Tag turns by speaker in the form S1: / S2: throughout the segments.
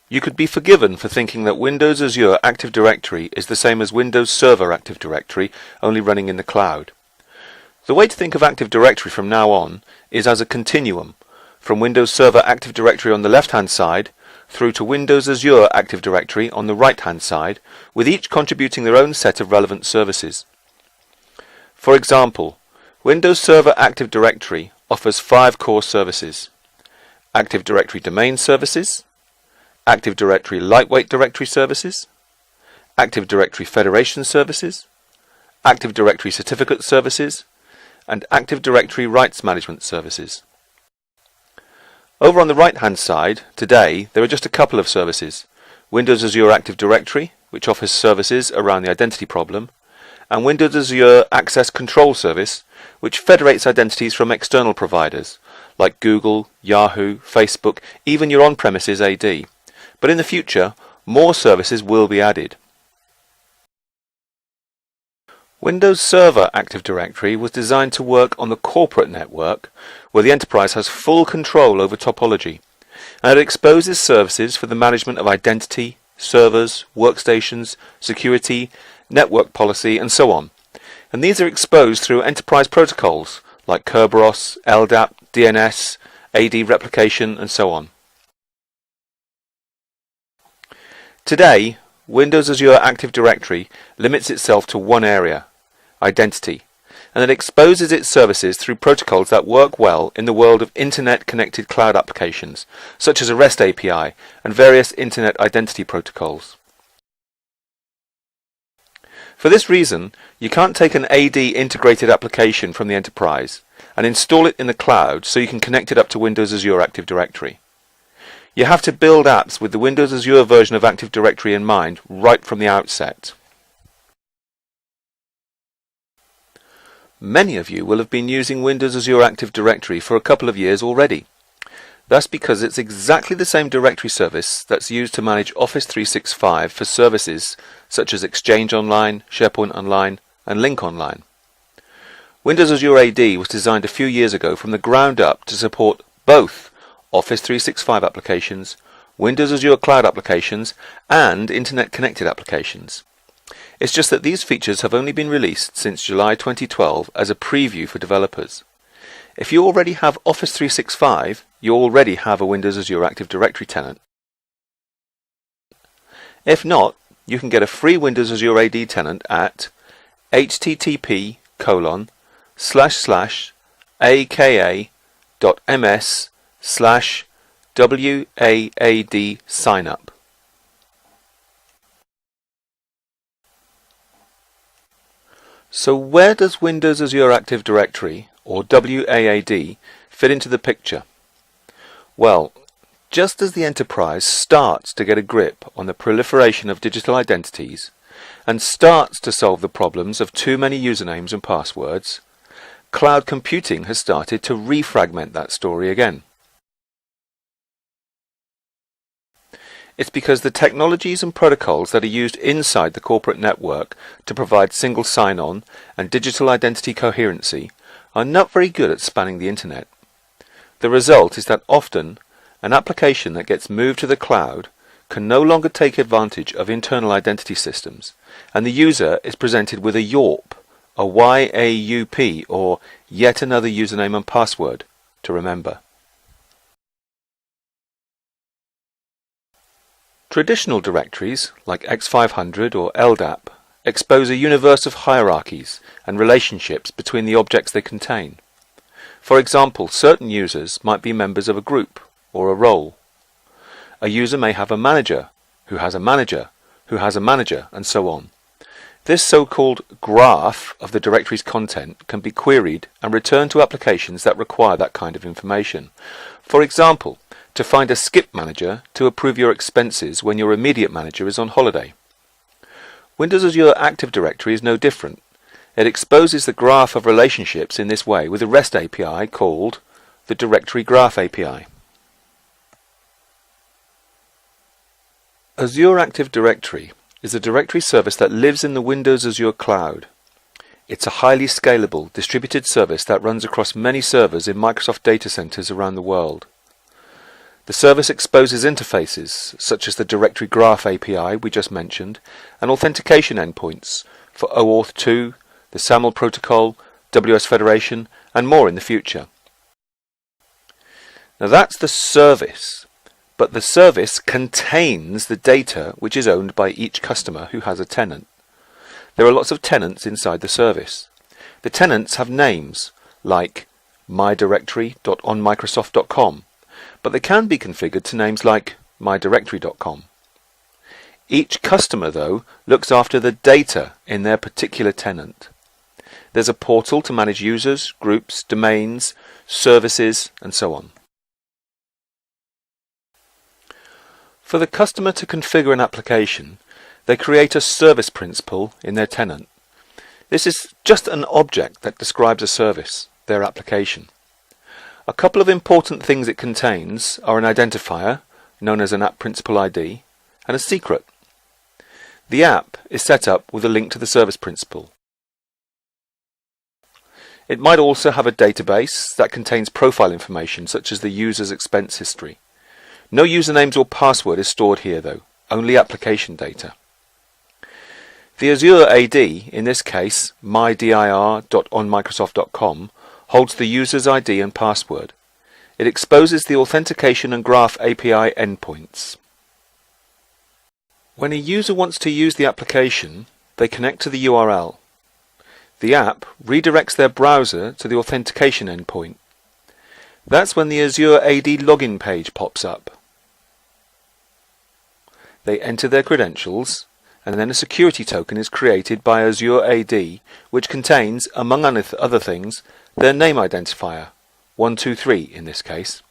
S1: You could be forgiven for thinking that Windows Azure Active Directory is the same as Windows Server Active Directory, only running in the cloud. The way to think of Active Directory from now on is as a continuum, from Windows Server Active Directory on the left-hand side through to Windows Azure Active Directory on the right-hand side, with each contributing their own set of relevant services. For example, Windows Server Active Directory offers 5 core services: Active Directory Domain Services, Active Directory Lightweight Directory Services, Active Directory Federation Services, Active Directory Certificate Services, and Active Directory Rights Management Services. Over on the right-hand side, today, there are just a couple of services: Windows Azure Active Directory, which offers services around the identity problem, and Windows Azure Access Control Service, which federates identities from external providers, like Google, Yahoo, Facebook, even your on-premises AD. But in the future, more services will be added. Windows Server Active Directory was designed to work on the corporate network, where the enterprise has full control over topology, and it exposes services for the management of identity, servers, workstations, security, network policy, and so on. And these are exposed through enterprise protocols like Kerberos, LDAP, DNS, AD replication, and so on. Today, Windows Azure Active Directory limits itself to one area: identity, and it exposes its services through protocols that work well in the world of Internet-connected cloud applications, such as a REST API and various Internet identity protocols. For this reason, you can't take an AD integrated application from the enterprise and install it in the cloud so you can connect it up to Windows Azure Active Directory. You have to build apps with the Windows Azure version of Active Directory in mind right from the outset. Many of you will have been using Windows Azure Active Directory for a couple of years already. That's because it's exactly the same directory service that's used to manage Office 365 for services such as Exchange Online, SharePoint Online, and Lync Online. Windows Azure AD was designed a few years ago from the ground up to support both Office 365 applications, Windows Azure Cloud applications, and Internet-connected applications. It's just that these features have only been released since July 2012 as a preview for developers. If you already have Office 365, you already have a Windows Azure Active Directory tenant. If not, you can get a free Windows Azure AD tenant at http://aka.ms/WAAD signup. So where does Windows Azure Active Directory, or WAAD, fit into the picture? Well, just as the enterprise starts to get a grip on the proliferation of digital identities and starts to solve the problems of too many usernames and passwords, cloud computing has started to refragment that story again. It's because the technologies and protocols that are used inside the corporate network to provide single sign-on and digital identity coherency are not very good at spanning the internet. The result is that often an application that gets moved to the cloud can no longer take advantage of internal identity systems, and the user is presented with a YAUP, a YAUP, or yet another username and password to remember. Traditional directories, like X500 or LDAP, expose a universe of hierarchies and relationships between the objects they contain. For example, certain users might be members of a group or a role. A user may have a manager, who has a manager, who has a manager, and so on. This so-called graph of the directory's content can be queried and returned to applications that require that kind of information. For example, to find a skip manager to approve your expenses when your immediate manager is on holiday. Windows Azure Active Directory is no different. It exposes the graph of relationships in this way with a REST API called the Directory Graph API. Azure Active Directory is a directory service that lives in the Windows Azure cloud. It's a highly scalable, distributed service that runs across many servers in Microsoft data centers around the world. The service exposes interfaces, such as the Directory Graph API we just mentioned, and authentication endpoints for OAuth 2, the SAML protocol, WS Federation, and more in the future. Now that's the service, but the service contains the data which is owned by each customer who has a tenant. There are lots of tenants inside the service. The tenants have names like mydirectory.onmicrosoft.com, but they can be configured to names like mydirectory.com. Each customer, though, looks after the data in their particular tenant. There's a portal to manage users, groups, domains, services, and so on. For the customer to configure an application, they create a service principal in their tenant. This is just an object that describes a service, their application. A couple of important things it contains are an identifier, known as an app principal ID, and a secret. The app is set up with a link to the service principal. It might also have a database that contains profile information such as the user's expense history. No usernames or password is stored here though, only application data. The Azure AD, in this case mydir.onmicrosoft.com, holds the user's ID and password. It exposes the authentication and graph API endpoints. When a user wants to use the application, they connect to the URL. The app redirects their browser to the authentication endpoint. That's when the Azure AD login page pops up. They enter their credentials, and then a security token is created by Azure AD, which contains, among other things, their name identifier, 123 in this case.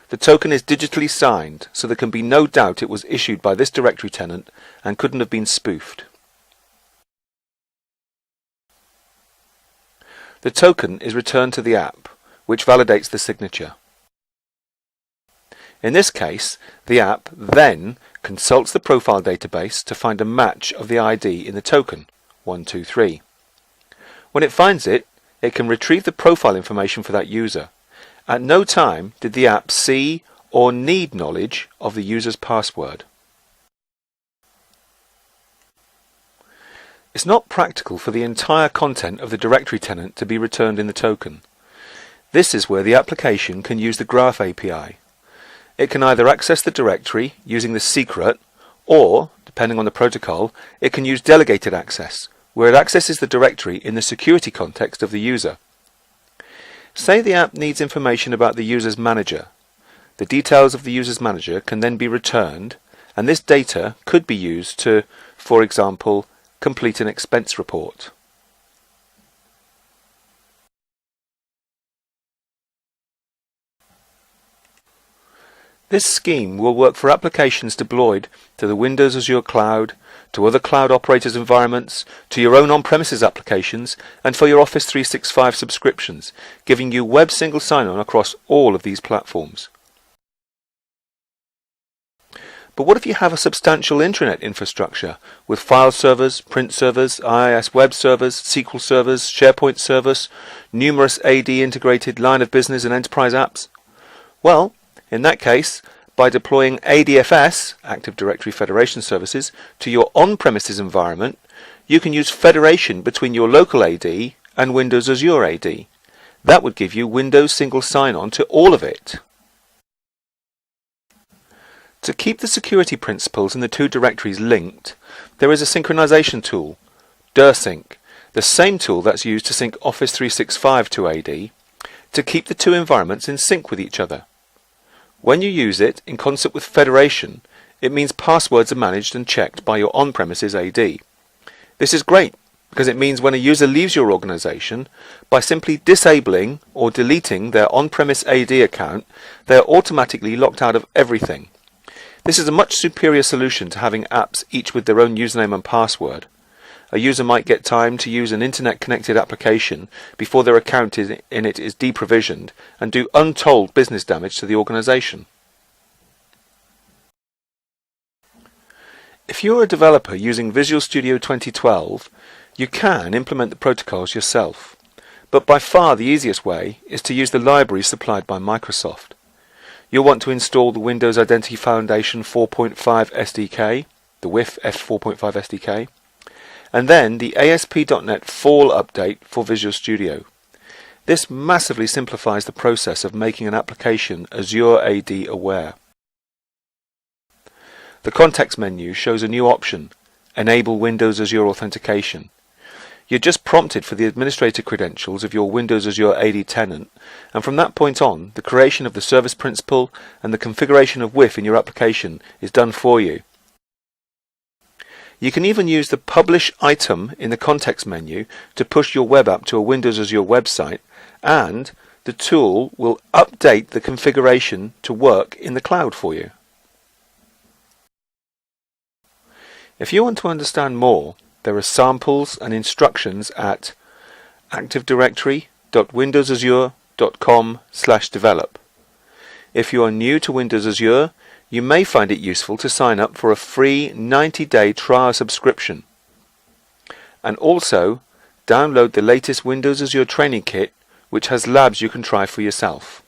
S1: The token is digitally signed, so there can be no doubt it was issued by this directory tenant and couldn't have been spoofed. The token is returned to the app, which validates the signature. In this case, the app then consults the profile database to find a match of the ID in the token, 123. When it finds it, it can retrieve the profile information for that user. At no time did the app see or need knowledge of the user's password. It's not practical for the entire content of the directory tenant to be returned in the token. This is where the application can use the Graph API. It can either access the directory using the secret, or, depending on the protocol, it can use delegated access, where it accesses the directory in the security context of the user. Say the app needs information about the user's manager. The details of the user's manager can then be returned, and this data could be used to, for example, complete an expense report. This scheme will work for applications deployed to the Windows Azure Cloud, to other cloud operators' environments, to your own on-premises applications, and for your Office 365 subscriptions, giving you web single sign-on across all of these platforms. But what if you have a substantial intranet infrastructure with file servers, print servers, IIS web servers, SQL servers, SharePoint servers, numerous AD integrated line of business and enterprise apps? Well, in that case, by deploying ADFS, Active Directory Federation Services, to your on-premises environment, you can use federation between your local AD and Windows Azure AD. That would give you Windows single sign-on to all of it. To keep the security principles in the two directories linked, there is a synchronization tool, DirSync, the same tool that's used to sync Office 365 to AD, to keep the two environments in sync with each other. When you use it in concert with federation, it means passwords are managed and checked by your on-premises AD. This is great because it means when a user leaves your organization, by simply disabling or deleting their on-premise AD account, they are automatically locked out of everything. This is a much superior solution to having apps each with their own username and password. A user might get time to use an internet-connected application before their account in it is deprovisioned and do untold business damage to the organization. If you're a developer using Visual Studio 2012, you can implement the protocols yourself, but by far the easiest way is to use the libraries supplied by Microsoft. you'll want to install the Windows Identity Foundation 4.5 SDK, the WIF F4.5 SDK, and then the ASP.NET Fall update for Visual Studio. This massively simplifies the process of making an application Azure AD aware. The context menu shows a new option, Enable Windows Azure Authentication. You're just prompted for the administrator credentials of your Windows Azure AD tenant, and from that point on, the creation of the service principal and the configuration of WIF in your application is done for you. You can even use the Publish item in the context menu to push your web app to a Windows Azure website, and the tool will update the configuration to work in the cloud for you. If you want to understand more, there are samples and instructions at activeDirectory.windowsazure.com/develop. If you are new to Windows Azure, you may find it useful to sign up for a free 90-day trial subscription. And also, download the latest Windows Azure training kit, which has labs you can try for yourself.